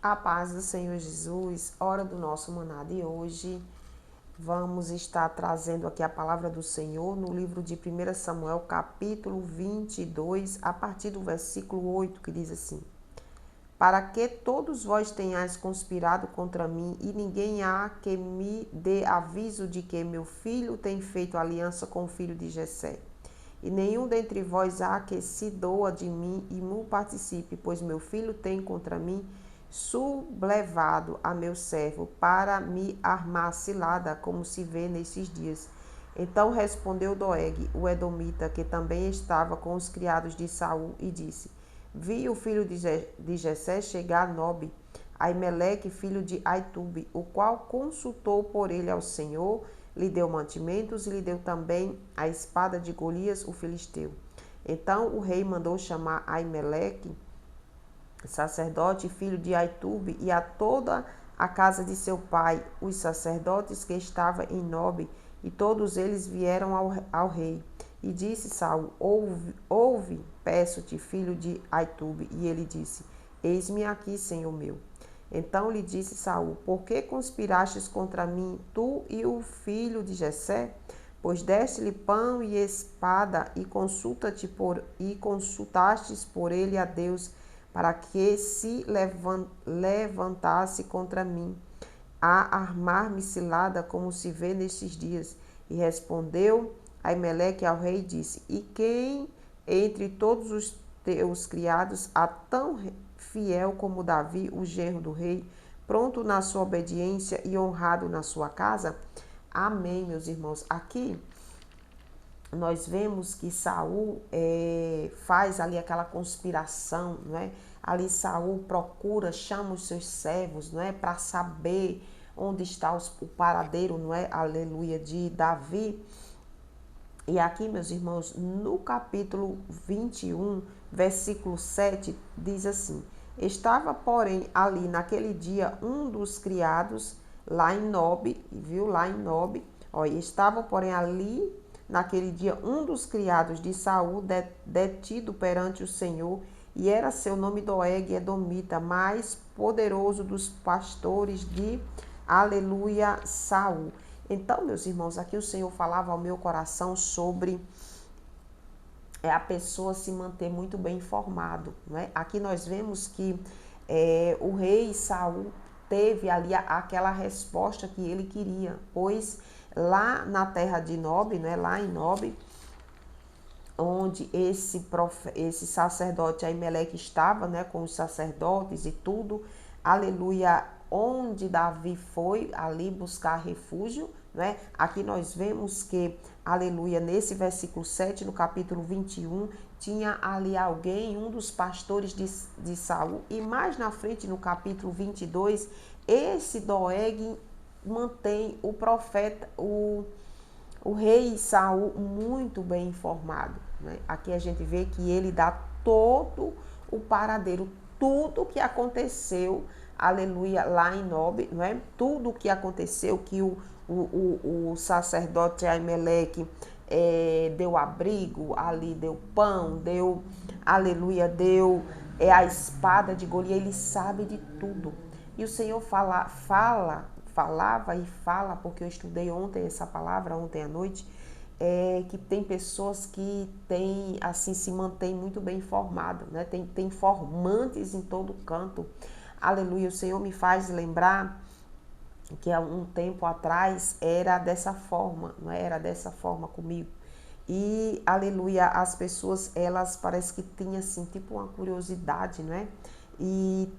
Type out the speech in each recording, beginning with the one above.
A paz do Senhor Jesus, hora do nosso maná de hoje. Vamos estar trazendo aqui a palavra do Senhor no livro de 1 Samuel, capítulo 22, a partir do versículo 8, que diz assim: Para que todos vós tenhais conspirado contra mim, e ninguém há que me dê aviso de que meu filho tem feito aliança com o filho de Jessé. E nenhum dentre vós há que se doa de mim e mu participe, pois meu filho tem contra mim sublevado a meu servo para me armar cilada, como se vê nesses dias. Então respondeu Doeg, o edomita, que também estava com os criados de Saul, e disse: Vi o filho de Jessé chegar a Nobe, Aimeleque, filho de Aitube, o qual consultou por ele ao Senhor, lhe deu mantimentos e lhe deu também a espada de Golias, o filisteu. Então o rei mandou chamar Aimeleque, sacerdote, filho de Aitube, e a toda a casa de seu pai, os sacerdotes que estavam em Nobe, e todos eles vieram ao rei. E disse Saul: ouve, peço-te, filho de Aitube. E ele disse: Eis-me aqui, senhor meu. Então lhe disse Saul: Por que conspirastes contra mim, tu e o filho de Jessé? Pois deste-lhe pão e espada, e consultastes por ele a Deus, para que se levantasse contra mim, a armar-me cilada, como se vê nestes dias. E respondeu Aimeleque ao rei e disse: E quem entre todos os teus criados há tão fiel como Davi, o genro do rei, pronto na sua obediência e honrado na sua casa? Amém, meus irmãos. Aqui nós vemos que Saul faz ali aquela conspiração, não é? Ali Saul procura, chama os seus servos, não é, para saber onde está o paradeiro, não é? Aleluia, de Davi. E aqui, meus irmãos, no capítulo 21, versículo 7, diz assim: Estava, porém, ali naquele dia um dos criados lá em Nobe, viu? Lá em Nobe, ó, estava, porém, ali naquele dia um dos criados de Saul detido perante o Senhor, e era seu nome Doeg Edomita, mais poderoso dos pastores de Aleluia Saul. Então, meus irmãos, aqui o Senhor falava ao meu coração sobre a pessoa se manter muito bem informado, né? Aqui nós vemos que o rei Saul teve ali aquela resposta que ele queria, pois lá na terra de Nobe, né, lá em Nobe, onde esse sacerdote Aimeleque estava, né, com os sacerdotes e tudo, aleluia, onde Davi foi ali buscar refúgio, né? Aqui nós vemos que, aleluia, nesse versículo 7, no capítulo 21, tinha ali alguém, um dos pastores de Saul, e mais na frente, no capítulo 22, esse Doeg mantém o profeta, o rei Saul muito bem informado, né? Aqui a gente vê que ele dá todo o paradeiro, tudo o que aconteceu, aleluia, lá em Nobe, não é? Tudo o que aconteceu, que o sacerdote Aimeleque deu abrigo, ali deu pão, deu, aleluia, deu a espada de Golias, ele sabe de tudo. E o Senhor falava e fala, porque eu estudei ontem essa palavra, ontem à noite, que tem pessoas que tem, assim, se mantém muito bem informado, né? Tem informantes em todo canto. Aleluia, o Senhor me faz lembrar que há um tempo atrás era dessa forma, não é? Era dessa forma comigo. E, aleluia, as pessoas, elas parece que tinham, assim, tipo uma curiosidade, não é? E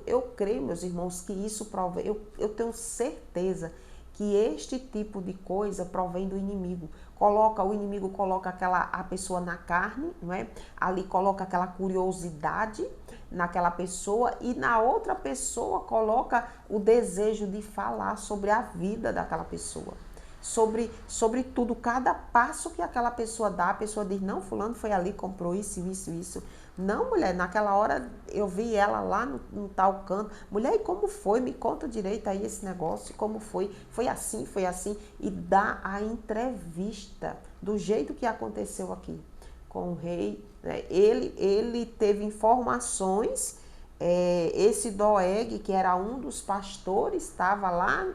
eu creio, meus irmãos, que isso provém, eu tenho certeza que este tipo de coisa provém do inimigo. O inimigo coloca a pessoa na carne, não é? Ali coloca aquela curiosidade naquela pessoa e na outra pessoa coloca o desejo de falar sobre a vida daquela pessoa. Sobre tudo, cada passo que aquela pessoa dá, a pessoa diz: não, fulano foi ali, comprou isso, isso, isso. Não, mulher, naquela hora eu vi ela lá no tal canto. Mulher, e como foi? Me conta direito aí esse negócio, como foi? Foi assim, foi assim. E dá a entrevista do jeito que aconteceu aqui com o rei, né? Ele teve informações esse Doeg, que era um dos pastores, estava lá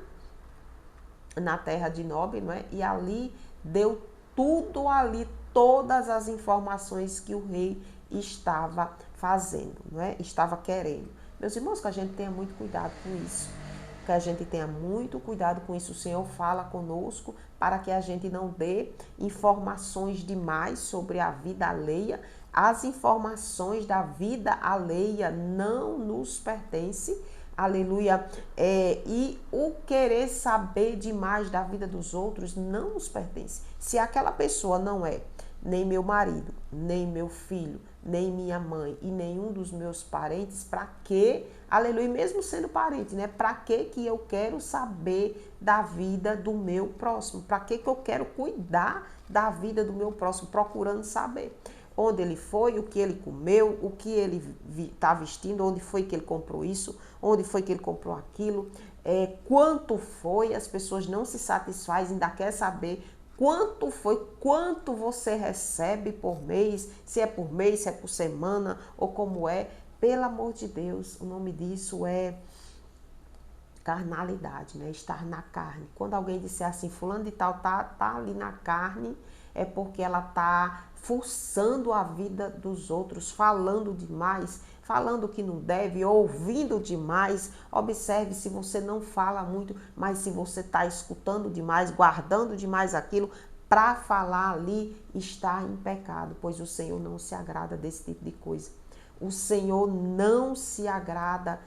na terra de Nob, não é? E ali deu tudo ali, todas as informações que o rei estava fazendo, não é? Estava querendo. Meus irmãos, que a gente tenha muito cuidado com isso. Que a gente tenha muito cuidado com isso. O Senhor fala conosco para que a gente não dê informações demais sobre a vida alheia. As informações da vida alheia não nos pertencem. Aleluia. E o querer saber demais da vida dos outros não nos pertence. Se aquela pessoa não é nem meu marido, nem meu filho, nem minha mãe e nenhum dos meus parentes, para que, aleluia, mesmo sendo parente, né? Para que eu quero saber da vida do meu próximo? Para que eu quero cuidar da vida do meu próximo, procurando saber onde ele foi, o que ele comeu, o que ele está vestindo, onde foi que ele comprou isso, onde foi que ele comprou aquilo, quanto foi, as pessoas não se satisfazem, ainda quer saber quanto foi, quanto você recebe por mês, se é por mês, se é por semana ou como é. Pelo amor de Deus, o nome disso é carnalidade, né? Estar na carne. Quando alguém disser assim, fulano de tal tá ali na carne, é porque ela tá forçando a vida dos outros, falando demais, falando que não deve, ouvindo demais. Observe se você não fala muito, mas se você está escutando demais, guardando demais aquilo, para falar ali, está em pecado, pois o Senhor não se agrada desse tipo de coisa. O Senhor não se agrada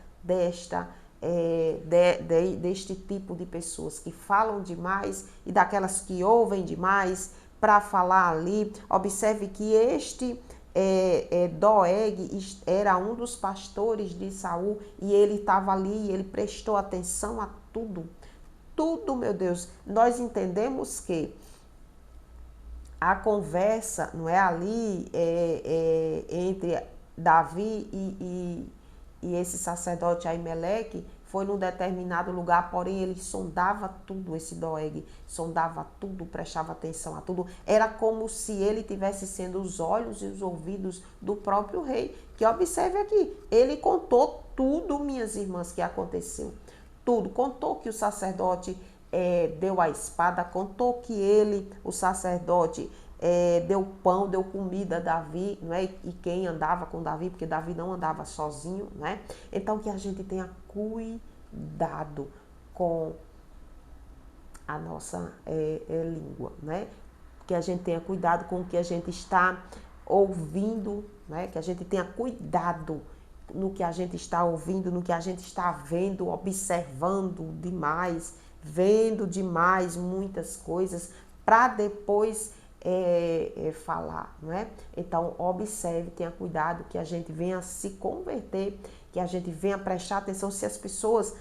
deste tipo de pessoas que falam demais e daquelas que ouvem demais para falar ali. Observe que este Doeg era um dos pastores de Saul e ele estava ali, ele prestou atenção a tudo. Tudo, meu Deus. Nós entendemos que a conversa, não é ali, entre Davi e esse sacerdote Aimeleque, foi num determinado lugar, porém ele sondava tudo, esse Doeg, sondava tudo, prestava atenção a tudo. Era como se ele tivesse sendo os olhos e os ouvidos do próprio rei. Que observe aqui, ele contou tudo, minhas irmãs, que aconteceu. Tudo, contou que o sacerdote deu a espada, contou que ele, o sacerdote, deu pão, deu comida a Davi, não é? E quem andava com Davi, porque Davi não andava sozinho, não é? Então que a gente tenha cuidado com a nossa língua, né? Que a gente tenha cuidado com o que a gente está ouvindo, né? Que a gente tenha cuidado no que a gente está ouvindo, no que a gente está vendo, observando demais, vendo demais muitas coisas, para depois falar, não é? Então, observe, tenha cuidado, que a gente venha se converter, que a gente venha prestar atenção se as pessoas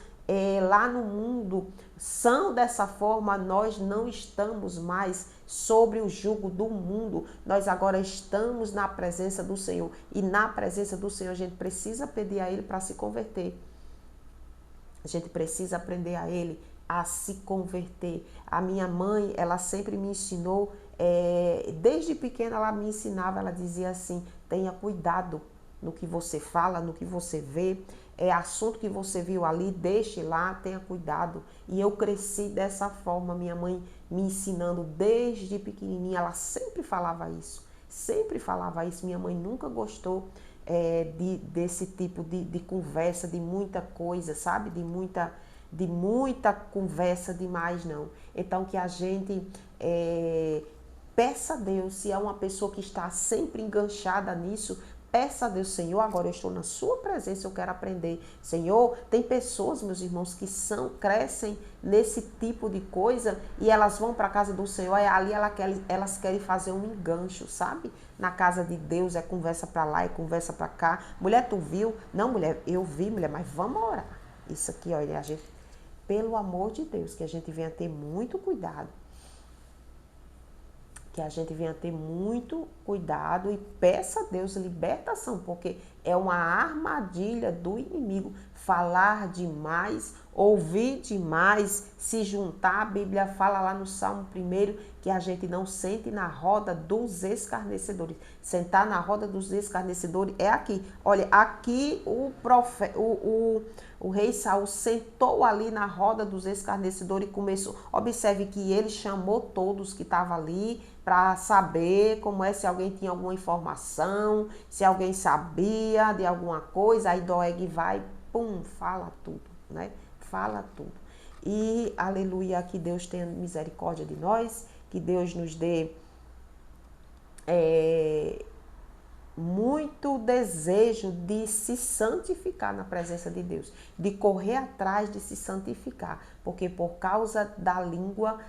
lá no mundo são dessa forma. Nós não estamos mais sobre o jugo do mundo, nós agora estamos na presença do Senhor, e na presença do Senhor a gente precisa pedir a Ele para se converter. A gente precisa aprender a Ele a se converter. A minha mãe, ela sempre me ensinou, desde pequena ela me ensinava, ela dizia assim, tenha cuidado no que você fala, no que você vê, assunto que você viu ali, deixe lá, tenha cuidado. E eu cresci dessa forma, minha mãe me ensinando desde pequenininha, ela sempre falava isso, minha mãe nunca gostou desse tipo de conversa, de muita coisa, sabe, de muita conversa demais, não. Então que a gente peça a Deus, se é uma pessoa que está sempre enganchada nisso, peça a Deus, Senhor, agora eu estou na sua presença, eu quero aprender. Senhor, tem pessoas, meus irmãos, que crescem nesse tipo de coisa e elas vão para a casa do Senhor e ali elas querem fazer um engancho, sabe? Na casa de Deus é conversa para lá e conversa para cá. Mulher, tu viu? Não, mulher, eu vi, mulher, mas vamos orar. Isso aqui, olha, a gente, pelo amor de Deus, que a gente venha ter muito cuidado. Que a gente venha ter muito cuidado e peça a Deus libertação, porque É uma armadilha do inimigo. Falar demais, ouvir demais, se juntar. A Bíblia fala lá no Salmo 1 que a gente não sente na roda dos escarnecedores. Sentar na roda dos escarnecedores é aqui. Olha, aqui o rei Saul sentou ali na roda dos escarnecedores e começou. Observe que ele chamou todos que estavam ali para saber como é, se alguém tinha alguma informação, se alguém sabia de alguma coisa. Aí Doeg vai, pum, fala tudo, né? Fala tudo. E aleluia, que Deus tenha misericórdia de nós, que Deus nos dê muito desejo de se santificar na presença de Deus, de correr atrás de se santificar, porque por causa da língua,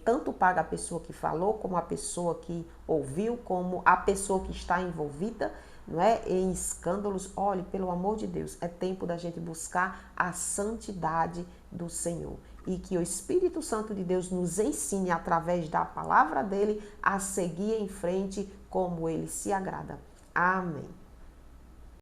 tanto paga a pessoa que falou, como a pessoa que ouviu, como a pessoa que está envolvida, não é, em escândalos. Olhe, pelo amor de Deus, é tempo da gente buscar a santidade do Senhor. E que o Espírito Santo de Deus nos ensine, através da palavra dele, a seguir em frente como ele se agrada. Amém.